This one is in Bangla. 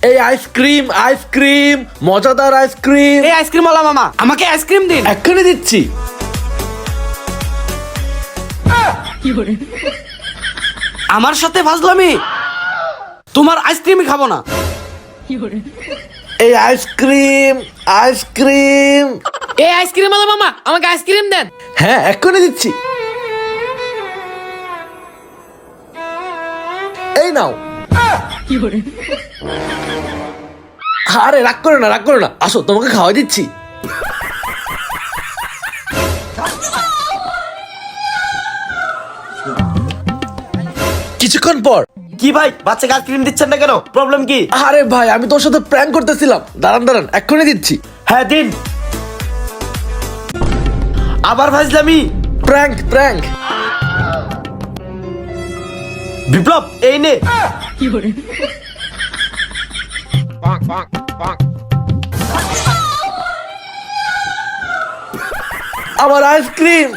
এই আইসক্রিম আইসক্রিম মজাদার আইসক্রিম। এই আইসক্রিম ওয়ালা মামা, আমাকে আইসক্রিম দিন। এক্ষুনি দিচ্ছি। আমার সাথে ফাজলামি, তোমার আইসক্রিমই খাবো না। এই আইসক্রিম আইসক্রিম। এই আইসক্রিম ওয়ালা মামা, আমাকে আইসক্রিম দেন। হ্যাঁ এক্ষুনি দিচ্ছি। এই নাও। আরে রাগ করো না, রাগ করো না, আসো তোমাকে খাওয়াই দিচ্ছি। কিছুক্ষণ পর। কি ভাই, বাচ্চাকে আইসক্রিম দিচ্ছেন না কেন? প্রবলেম কি? আরে ভাই আমি তোর সাথে প্র্যাঙ্ক করতেছিলাম। দাঁড়ান দাঁড়ান, এক্ষুনি দিচ্ছি। হ্যাঁ দিন। আবার ফাজলামি। Prank prank. বিপ্লব এই নে। আমার আইসক্রিম।